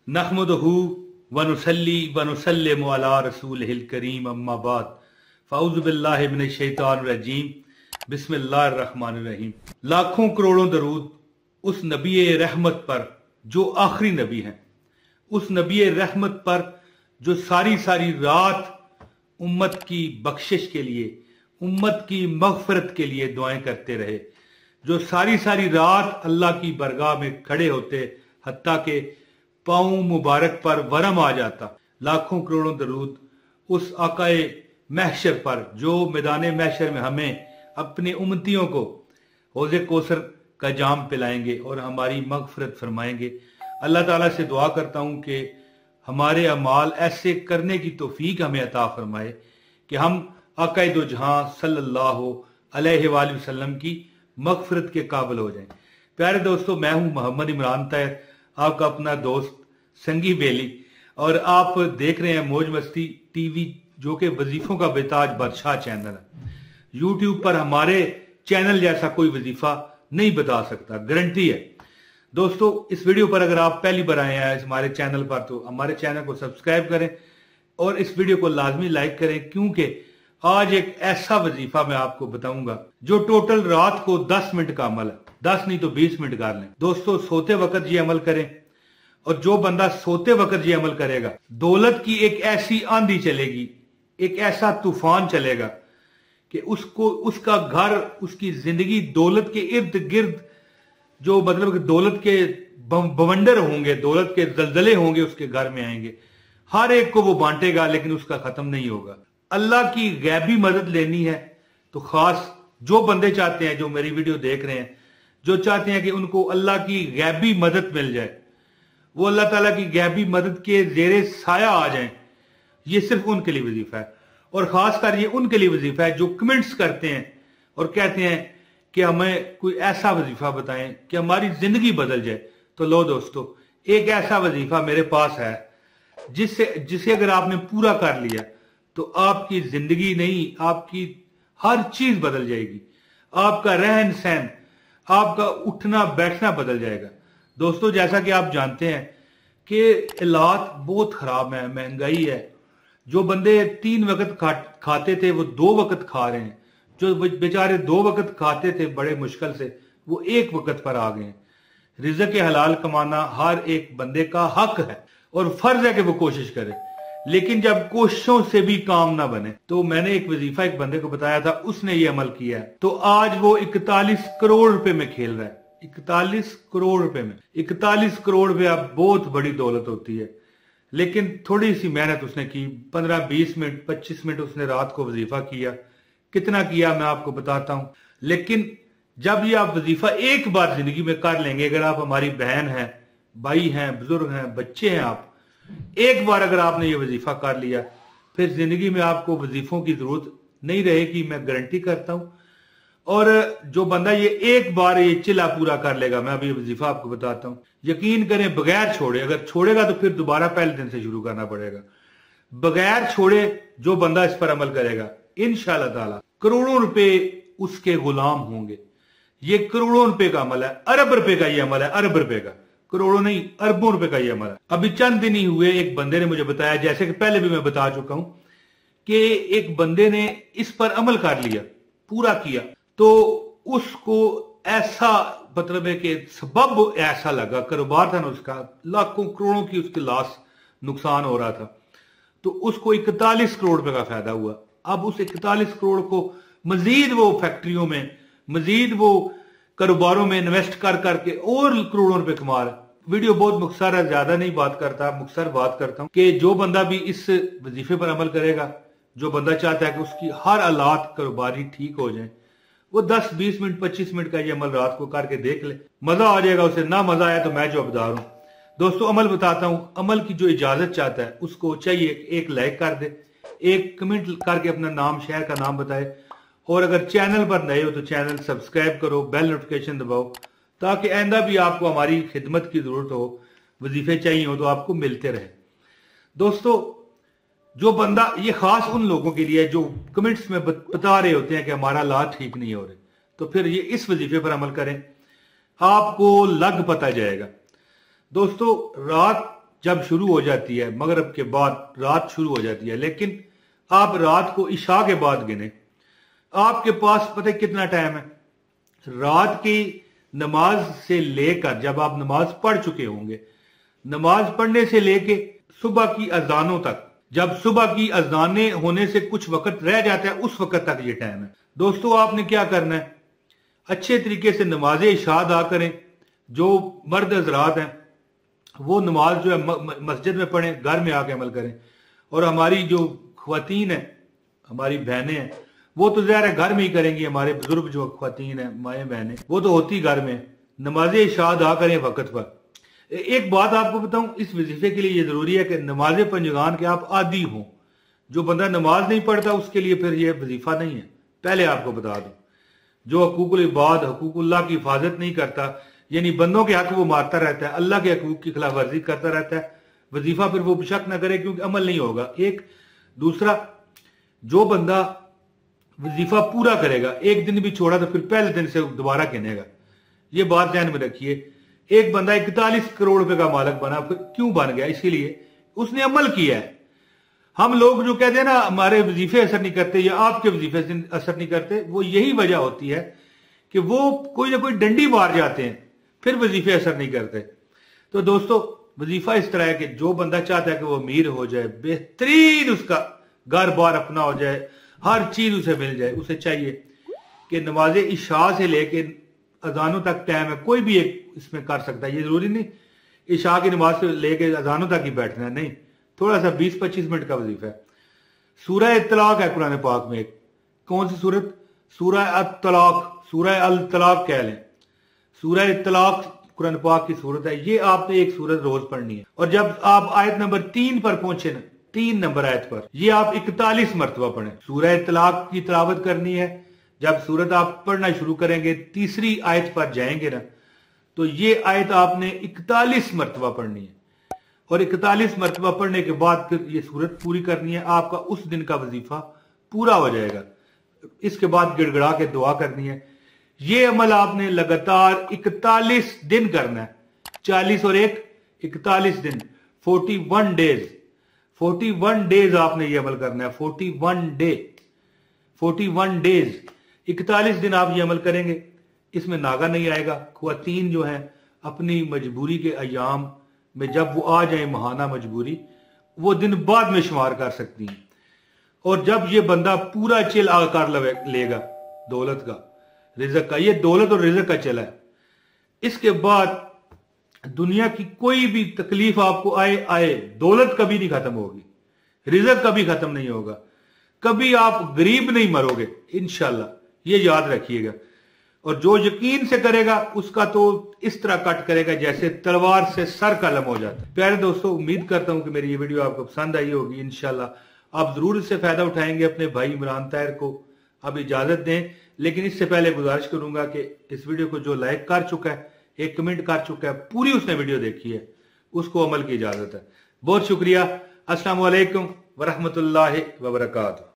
नहमदहू व नुसल्ली व नुसल्लिमु अला रसूलिहिल करीम अम्मा बाद फ़अऊज़ु बिल्लाहि मिनश शैतानिर रजीम बिस्मिल्लाहिर रहमानिर रहीम। लाखों करोड़ों दरूद उस नबी रहमत पर जो आखिरी नबी हैं, उस नबी रहमत पर जो सारी सारी रात उम्मत की बख्शिश के लिए, उम्मत की मग़फ़िरत के लिए दुआएं करते रहे, जो सारी सारी रात अल्लाह की बरगाह में खड़े होते हत्ता के पाँव मुबारक पर वरम आ जाता। लाखों करोड़ों दरूद उस आकाए महशर पर जो मैदान महशर में हमें अपनी उम्मतियों को हौज़े कौसर का जाम पिलाएंगे और हमारी मग़फ़िरत फरमाएंगे। अल्लाह ताला से दुआ करता हूँ कि हमारे अमाल ऐसे करने की तौफीक हमें अता फरमाए कि हम आकाए दो जहां सल्लल्लाहु अलैहि वसल्लम की मग़फ़िरत के काबिल हो जाएं। प्यारे दोस्तों, मैं हूं मोहम्मद इमरान ताहिर, आपका अपना दोस्त संगी बेली, और आप देख रहे हैं मौज मस्ती टीवी, जो कि वजीफों का बेताज बादशाह चैनल है। यूट्यूब पर हमारे चैनल जैसा कोई वजीफा नहीं बता सकता, गारंटी है। दोस्तों, इस वीडियो पर अगर आप पहली बार आए हैं हमारे चैनल पर, तो हमारे चैनल को सब्सक्राइब करें और इस वीडियो को लाजमी लाइक करें, क्योंकि आज एक ऐसा वजीफा मैं आपको बताऊंगा जो टोटल रात को 10 मिनट का अमल है। 10 नहीं तो 20 मिनट कर लें। दोस्तों, सोते वक्त ये अमल करें, और जो बंदा सोते वक्त ये अमल करेगा, दौलत की एक ऐसी आंधी चलेगी, एक ऐसा तूफान चलेगा कि उसको, उसका घर, उसकी जिंदगी दौलत के इर्द गिर्द, जो मतलब कि दौलत के बवंडर होंगे, दौलत के जलजले होंगे, उसके घर में आएंगे। हर एक को वो बांटेगा, लेकिन उसका खत्म नहीं होगा। अल्लाह की गैबी मदद लेनी है तो खास जो बंदे चाहते हैं, जो मेरी वीडियो देख रहे हैं, जो चाहते हैं कि उनको अल्लाह की गैबी मदद मिल जाए, वो अल्लाह ताला की गैबी मदद के जेरे साया आ जाएं, ये सिर्फ उनके लिए वजीफा है। और खासकर ये उनके लिए वजीफा है जो कमेंट्स करते हैं और कहते हैं कि हमें कोई ऐसा वजीफा बताएं कि हमारी जिंदगी बदल जाए। तो लो दोस्तों, एक ऐसा वजीफा मेरे पास है जिसे अगर आपने पूरा कर लिया तो आपकी जिंदगी नहीं, आपकी हर चीज बदल जाएगी। आपका रहन सहन, आपका उठना बैठना बदल जाएगा। दोस्तों, जैसा कि आप जानते हैं कि हालात बहुत खराब है, महंगाई है। जो बंदे 3 वक्त खाते थे वो 2 वक्त खा रहे हैं। जो बेचारे 2 वक्त खाते थे बड़े मुश्किल से, वो 1 वक्त पर आ गए हैं। रिज़्क़ के हलाल कमाना हर एक बंदे का हक है और फर्ज है कि वो कोशिश करे, लेकिन जब कोशिशों से भी काम ना बने, तो मैंने एक वजीफा एक बंदे को बताया था, उसने ये अमल किया है, तो आज वो 41 करोड़ रुपए में खेल रहा है। 41 करोड़ रुपए में, 41 करोड़ रुपया बहुत बड़ी दौलत होती है। लेकिन थोड़ी सी मेहनत उसने की, 15-20 मिनट 25 मिनट उसने रात को वजीफा किया। कितना किया मैं आपको बताता हूं। लेकिन जब ये आप वजीफा एक बार जिंदगी में कर लेंगे, अगर आप हमारी बहन हैं, भाई हैं, बुजुर्ग हैं, बच्चे हैं, आप एक बार अगर आपने ये वजीफा कर लिया, फिर जिंदगी में आपको वजीफों की जरूरत नहीं रहेगी, मैं गारंटी करता हूं। और जो बंदा ये एक बार ये चिल्ला पूरा कर लेगा, मैं अभी वजीफा आपको बताता हूं, यकीन करें बगैर छोड़े, अगर छोड़ेगा तो फिर दोबारा पहले दिन से शुरू करना पड़ेगा। बगैर छोड़े जो बंदा इस पर अमल करेगा, इंशाअल्लाह ताला करोड़ों रुपए उसके गुलाम होंगे। ये करोड़ों रुपए का अमल है, अरब रुपए का ये अमल है, अरब रुपए का, करोड़ों नहीं अरबों रुपए का ये अमल है। अभी चंद दिन ही हुए, एक बंदे ने मुझे बताया, जैसे कि पहले भी मैं बता चुका हूं, कि एक बंदे ने इस पर अमल कर लिया, पूरा किया, तो उसको ऐसा मतलब है कि सबब ऐसा लगा, कारोबार था ना उसका, लाखों करोड़ों की उसकी लॉस, नुकसान हो रहा था, तो उसको 41 करोड़ रुपए का फायदा हुआ। अब उस 41 करोड़ को मजीद वो फैक्ट्रियों में, मजीद वो कारोबारों में इन्वेस्ट कर करके और करोड़ों रुपए कमा रहा है। वीडियो बहुत मुख्तसर है, ज्यादा नहीं बात करता, मुख्तसर बात करता हूं कि जो बंदा भी इस वजीफे पर अमल करेगा, जो बंदा चाहता है कि उसकी हर हालात कारोबारी ठीक हो जाए, वो 10-20 मिनट 25 मिनट का ये अमल रात को करके देख ले, मजा आ जाएगा उसे। ना मजा आया तो मैं जवाबदार हूं। दोस्तों, अमल बताता हूं। अमल की जो इजाजत चाहता है उसको चाहिए एक लाइक कर दे, एक कमेंट करके अपना नाम, शहर का नाम बताए, और अगर चैनल पर नए हो तो चैनल सब्सक्राइब करो, बेल नोटिफिकेशन दबाओ, ताकि आइंदा भी आपको हमारी खिदमत की जरूरत हो, वजीफे चाहिए हो तो आपको मिलते रहे। दोस्तों, जो बंदा, ये खास उन लोगों के लिए जो कमेंट्स में बता रहे होते हैं कि हमारा हालात ठीक नहीं हो रहे, तो फिर ये इस वजीफे पर अमल करें, आपको लग पता जाएगा। दोस्तों, रात जब शुरू हो जाती है, मगरिब के बाद रात शुरू हो जाती है, लेकिन आप रात को इशा के बाद गिने। आपके पास पता है कितना टाइम है? रात की नमाज से लेकर जब आप नमाज पढ़ चुके होंगे, नमाज पढ़ने से लेके सुबह की अजानों तक, जब सुबह की अजानें होने से कुछ वक्त रह जाता है उस वक्त तक ये टाइम है। दोस्तों आपने क्या करना है, अच्छे तरीके से नमाज इशा अदा करें। जो मर्द हजरात हैं वो नमाज जो है मस्जिद में पढ़ें, घर में आके अमल करें। और हमारी जो ख्वातीन है, हमारी बहनें हैं, वो तो ज़ाहिर है घर में ही करेंगी। हमारे बुजुर्ग जो ख्वातीन है, माएँ बहनें, वो तो होती घर में। नमाज इशा अदा करें वक्त पर। एक बात आपको बताऊं, इस वजीफे के लिए ये जरूरी है कि नमाज पंजगान के आप आदी हों। जो बंदा नमाज नहीं पढ़ता उसके लिए फिर ये वजीफा नहीं है, पहले आपको बता दूं। जो हकूकुल इबाद, हकूकुल्लाह की हिफाजत नहीं करता, यानी बंदों के हक वो मारता रहता है, अल्लाह के हकूक की खिलाफ वर्जी करता रहता है, वजीफा फिर वो शक न करे क्योंकि अमल नहीं होगा। एक दूसरा, जो बंदा वजीफा पूरा करेगा, एक दिन भी छोड़ा तो फिर पहले दिन से दोबारा गिनेगा। ये बात ध्यान में रखिए। एक बंदा 41 करोड़ रुपए का मालिक बना, फिर क्यों बन गया? इसीलिए उसने अमल किया है। हम लोग जो कहते हैं ना हमारे वजीफे असर नहीं करते या आपके वजीफे असर नहीं करते, वो यही वजह होती है कि वो कोई ना कोई डंडी मार जाते हैं, फिर वजीफे असर नहीं करते। तो दोस्तों वजीफा इस तरह है कि जो बंदा चाहता है कि वो अमीर हो जाए, बेहतरीन उसका घर बार अपना हो जाए, हर चीज उसे मिल जाए, उसे चाहिए कि नमाज इशा से लेके अजानों तक टाइम है, कोई भी एक इसमें कर सकता है। ये जरूरी नहीं इशा की नमाज से लेके अजानों तक ही बैठना है, नहीं, थोड़ा सा 20-25 मिनट का वजीफा है। सूरह तलाक है कुरान पाक में एक, कौन सी सूरत? सूरह अत-तलाक, सूरह अल तलाक कह लें। सूरह तलाक कुरान पाक की सूरत है। ये आपने एक सूरत रोज पढ़नी है, और जब आप आयत नंबर 3 पर पहुंचे ना, 3 नंबर आयत पर, ये आप 41 मरतबा पढ़ें। सूरह तलाक की तिलावत करनी है। जब सूरत आप पढ़ना शुरू करेंगे, तीसरी आयत पर जाएंगे ना, तो ये आयत आपने 41 मरतबा पढ़नी है, और 41 मरतबा पढ़ने के बाद फिर ये सूरत पूरी करनी है। आपका उस दिन का वजीफा पूरा हो जाएगा। इसके बाद गिड़गिड़ा के दुआ करनी है। ये अमल आपने लगातार 41 दिन करना है। 40 और 1 41 दिन, 41 डेज। 41 डेज आपने ये अमल करना है। 41 डेज, 41 दिन आप ये अमल करेंगे। इसमें नागा नहीं आएगा। ख्वातीन जो है अपनी मजबूरी के अयाम में जब वो आ जाए महाना मजबूरी, वो दिन बाद में शुमार कर सकती हैं। और जब ये बंदा पूरा चिल आकार लेगा दौलत का, रिज़्क़ का, ये दौलत और रिज़्क़ का चला है, इसके बाद दुनिया की कोई भी तकलीफ आपको आए, दौलत कभी नहीं खत्म होगी, रिज़्क़ कभी खत्म नहीं होगा, कभी आप गरीब नहीं मरोगे इंशाल्लाह, ये याद रखिएगा। और जो यकीन से करेगा उसका तो इस तरह कट करेगा जैसे तलवार से सर कलम हो जाता है। प्यारे दोस्तों, उम्मीद करता हूं कि मेरी ये वीडियो आपको पसंद आई होगी। इंशाल्लाह आप जरूर इससे फायदा उठाएंगे। अपने भाई इमरान ताहिर को अब इजाजत दें, लेकिन इससे पहले गुजारिश करूंगा कि इस वीडियो को जो लाइक कर चुका है, एक कमेंट कर चुका है, पूरी उसने वीडियो देखी है, उसको अमल की इजाजत है। बहुत शुक्रिया। अस्सलाम वालेकुम वरहमतुल्लाहि वबरकातुहू।